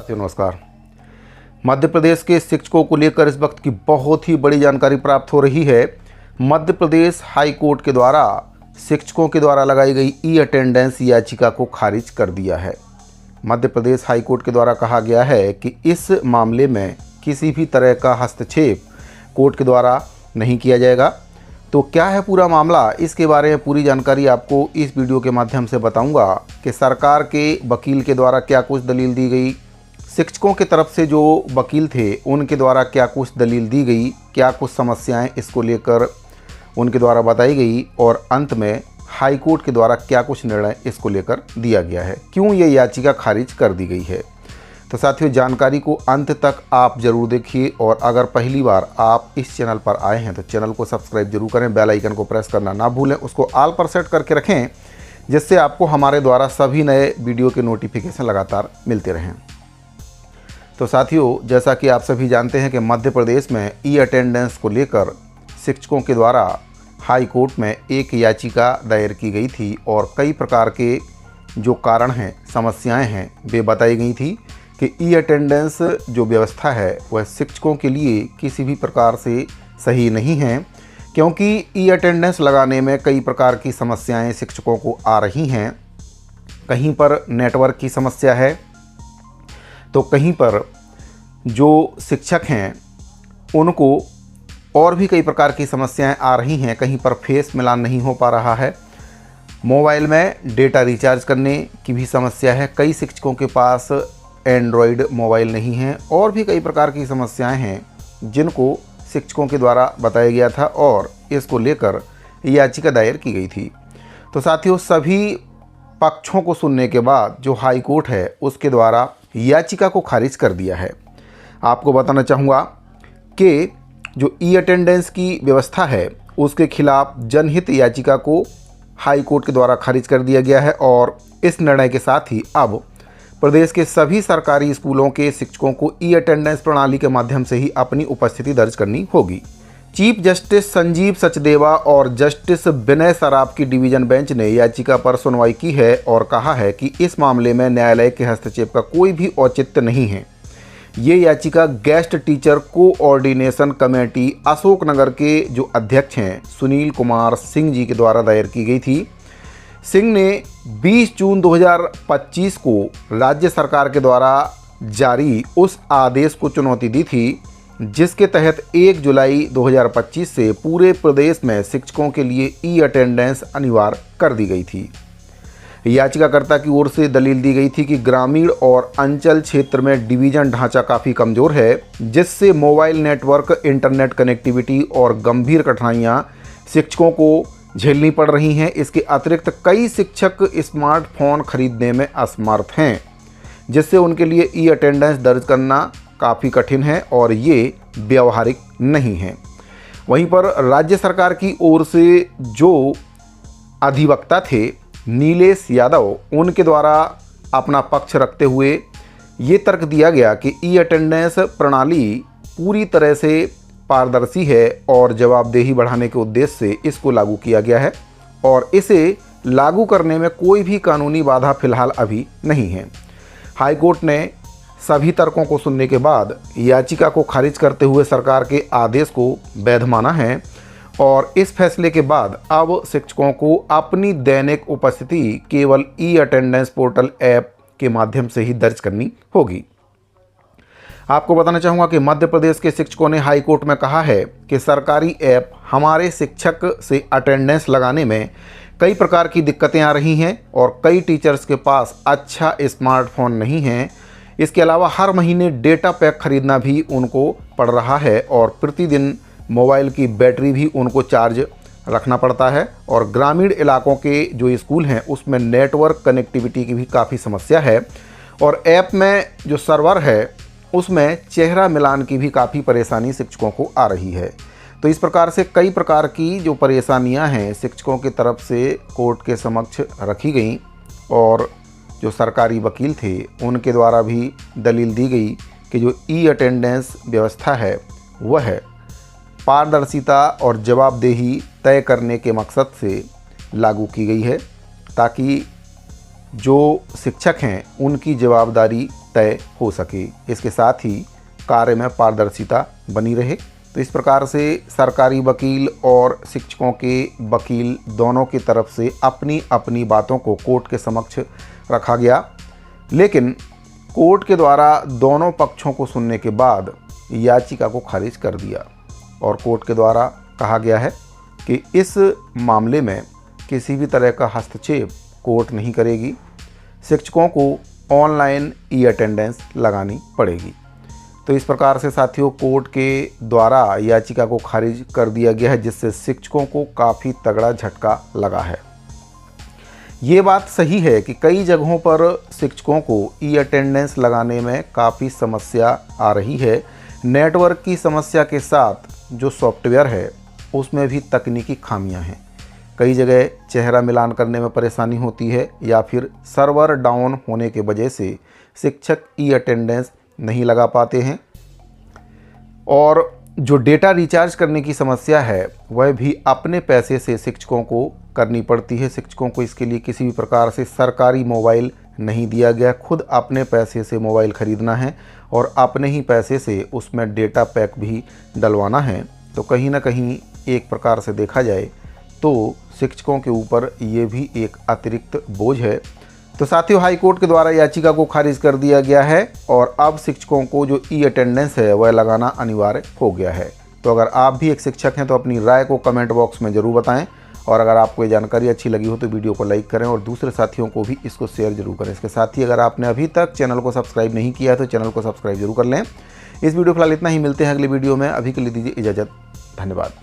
साथियों नमस्कार। मध्य प्रदेश के शिक्षकों को लेकर इस वक्त की बहुत ही बड़ी जानकारी प्राप्त हो रही है। मध्य प्रदेश हाई कोर्ट के द्वारा शिक्षकों के द्वारा लगाई गई ई अटेंडेंस याचिका को खारिज कर दिया है। मध्य प्रदेश हाई कोर्ट के द्वारा कहा गया है कि इस मामले में किसी भी तरह का हस्तक्षेप कोर्ट के द्वारा नहीं किया जाएगा। तो क्या है पूरा मामला, इसके बारे में पूरी जानकारी आपको इस वीडियो के माध्यम से बताऊंगा कि सरकार के वकील के द्वारा क्या कुछ दलील दी गई, शिक्षकों की तरफ से जो वकील थे उनके द्वारा क्या कुछ दलील दी गई, क्या कुछ समस्याएं इसको लेकर उनके द्वारा बताई गई और अंत में हाई कोर्ट के द्वारा क्या कुछ निर्णय इसको लेकर दिया गया है, क्यों ये याचिका खारिज कर दी गई है। तो साथियों जानकारी को अंत तक आप ज़रूर देखिए और अगर पहली बार आप इस चैनल पर आए हैं तो चैनल को सब्सक्राइब जरूर करें, बेल आइकन को प्रेस करना ना भूलें, उसको ऑल पर सेट करके रखें जिससे आपको हमारे द्वारा सभी नए वीडियो के नोटिफिकेशन लगातार मिलते रहें। तो साथियों जैसा कि आप सभी जानते हैं कि मध्य प्रदेश में ई अटेंडेंस को लेकर शिक्षकों के द्वारा हाई कोर्ट में एक याचिका दायर की गई थी और कई प्रकार के जो कारण हैं, समस्याएं हैं, वे बताई गई थी कि ई अटेंडेंस जो व्यवस्था है वह शिक्षकों के लिए किसी भी प्रकार से सही नहीं है, क्योंकि ई अटेंडेंस लगाने में कई प्रकार की समस्याएं शिक्षकों को आ रही हैं। कहीं पर नेटवर्क की समस्या है तो कहीं पर जो शिक्षक हैं उनको और भी कई प्रकार की समस्याएं आ रही हैं, कहीं पर फेस मिलान नहीं हो पा रहा है, मोबाइल में डेटा रिचार्ज करने की भी समस्या है, कई शिक्षकों के पास एंड्रॉयड मोबाइल नहीं है और भी कई प्रकार की समस्याएं हैं जिनको शिक्षकों के द्वारा बताया गया था और इसको लेकर याचिका दायर की गई थी। तो साथियों सभी पक्षों को सुनने के बाद जो हाई कोर्ट है उसके द्वारा याचिका को खारिज कर दिया है। आपको बताना चाहूँगा कि जो ई अटेंडेंस की व्यवस्था है उसके खिलाफ जनहित याचिका को हाई कोर्ट के द्वारा खारिज कर दिया गया है और इस निर्णय के साथ ही अब प्रदेश के सभी सरकारी स्कूलों के शिक्षकों को ई अटेंडेंस प्रणाली के माध्यम से ही अपनी उपस्थिति दर्ज करनी होगी। चीफ जस्टिस संजीव सचदेवा और जस्टिस विनय सराफ की डिवीजन बेंच ने याचिका पर सुनवाई की है और कहा है कि इस मामले में न्यायालय के हस्तक्षेप का कोई भी औचित्य नहीं है। ये याचिका guest teacher coordination committee Ashoknagar के जो अध्यक्ष हैं सुनील कुमार सिंह जी के द्वारा दायर की गई थी। सिंह ने 20 जून 2025 को राज्य सरकार के द्वारा जारी उस आदेश को चुनौती दी थी जिसके तहत 1 जुलाई 2025 से पूरे प्रदेश में शिक्षकों के लिए ई अटेंडेंस अनिवार्य कर दी गई थी। याचिकाकर्ता की ओर से दलील दी गई थी कि ग्रामीण और अंचल क्षेत्र में डिवीजन ढांचा काफ़ी कमज़ोर है जिससे मोबाइल नेटवर्क, इंटरनेट कनेक्टिविटी और गंभीर कठिनाइयां शिक्षकों को झेलनी पड़ रही हैं। इसके अतिरिक्त कई शिक्षक स्मार्टफोन खरीदने में असमर्थ हैं जिससे उनके लिए ई अटेंडेंस दर्ज करना काफ़ी कठिन है और ये व्यवहारिक नहीं है। वहीं पर राज्य सरकार की ओर से जो अधिवक्ता थे नीलेश यादव, उनके द्वारा अपना पक्ष रखते हुए ये तर्क दिया गया कि ई अटेंडेंस प्रणाली पूरी तरह से पारदर्शी है और जवाबदेही बढ़ाने के उद्देश्य से इसको लागू किया गया है और इसे लागू करने में कोई भी कानूनी बाधा फिलहाल अभी नहीं है। हाई कोर्ट ने सभी तर्कों को सुनने के बाद याचिका को खारिज करते हुए सरकार के आदेश को वैध माना है और इस फैसले के बाद अब शिक्षकों को अपनी दैनिक उपस्थिति केवल ई अटेंडेंस पोर्टल ऐप के माध्यम से ही दर्ज करनी होगी। आपको बताना चाहूँगा कि मध्य प्रदेश के शिक्षकों ने हाई कोर्ट में कहा है कि सरकारी ऐप हमारे शिक्षक से अटेंडेंस लगाने में कई प्रकार की दिक्कतें आ रही हैं और कई टीचर्स के पास अच्छा स्मार्टफोन नहीं है। इसके अलावा हर महीने डेटा पैक खरीदना भी उनको पड़ रहा है और प्रतिदिन मोबाइल की बैटरी भी उनको चार्ज रखना पड़ता है और ग्रामीण इलाकों के जो स्कूल हैं उसमें नेटवर्क कनेक्टिविटी की भी काफ़ी समस्या है और ऐप में जो सर्वर है उसमें चेहरा मिलान की भी काफ़ी परेशानी शिक्षकों को आ रही है। तो इस प्रकार से कई प्रकार की जो परेशानियां हैं शिक्षकों की तरफ से कोर्ट के समक्ष रखी गई और जो सरकारी वकील थे उनके द्वारा भी दलील दी गई कि जो ई अटेंडेंस व्यवस्था है वह पारदर्शिता और जवाबदेही तय करने के मकसद से लागू की गई है ताकि जो शिक्षक हैं उनकी जवाबदारी तय हो सके। इसके साथ ही कार्य में पारदर्शिता बनी रहे। तो इस प्रकार से सरकारी वकील और शिक्षकों के वकील दोनों की तरफ से अपनी अपनी बातों को कोर्ट के समक्ष रखा गया, लेकिन कोर्ट के द्वारा दोनों पक्षों को सुनने के बाद याचिका को खारिज कर दिया और कोर्ट के द्वारा कहा गया है कि इस मामले में किसी भी तरह का हस्तक्षेप कोर्ट नहीं करेगी। शिक्षकों को ऑनलाइन ई अटेंडेंस लगानी पड़ेगी। तो इस प्रकार से साथियों कोर्ट के द्वारा याचिका को खारिज कर दिया गया है, जिससे शिक्षकों को काफ़ी तगड़ा झटका लगा है। ये बात सही है कि कई जगहों पर शिक्षकों को ई अटेंडेंस लगाने में काफ़ी समस्या आ रही है। नेटवर्क की समस्या के साथ जो सॉफ्टवेयर है उसमें भी तकनीकी खामियां हैं। कई जगह चेहरा मिलान करने में परेशानी होती है या फिर सर्वर डाउन होने के वजह से शिक्षक ई अटेंडेंस नहीं लगा पाते हैं। और जो डेटा रिचार्ज करने की समस्या है वह भी अपने पैसे से शिक्षकों को करनी पड़ती है। शिक्षकों को इसके लिए किसी भी प्रकार से सरकारी मोबाइल नहीं दिया गया, खुद अपने पैसे से मोबाइल ख़रीदना है और अपने ही पैसे से उसमें डेटा पैक भी डलवाना है। तो कहीं ना कहीं एक प्रकार से देखा जाए तो शिक्षकों के ऊपर ये भी एक अतिरिक्त बोझ है। तो साथियों हाई कोर्ट के द्वारा याचिका को खारिज कर दिया गया है और अब शिक्षकों को जो ई अटेंडेंस है वह लगाना अनिवार्य हो गया है। तो अगर आप भी एक शिक्षक हैं तो अपनी राय को कमेंट बॉक्स में ज़रूर बताएं और अगर आपको ये जानकारी अच्छी लगी हो तो वीडियो को लाइक करें और दूसरे साथियों को भी इसको शेयर जरूर करें। इसके साथ ही अगर आपने अभी तक चैनल को सब्सक्राइब नहीं किया तो चैनल को सब्सक्राइब जरूर कर लें। इस वीडियो फिलहाल इतना ही, मिलते हैं अगली वीडियो में। अभी के लिए दीजिए इजाज़त, धन्यवाद।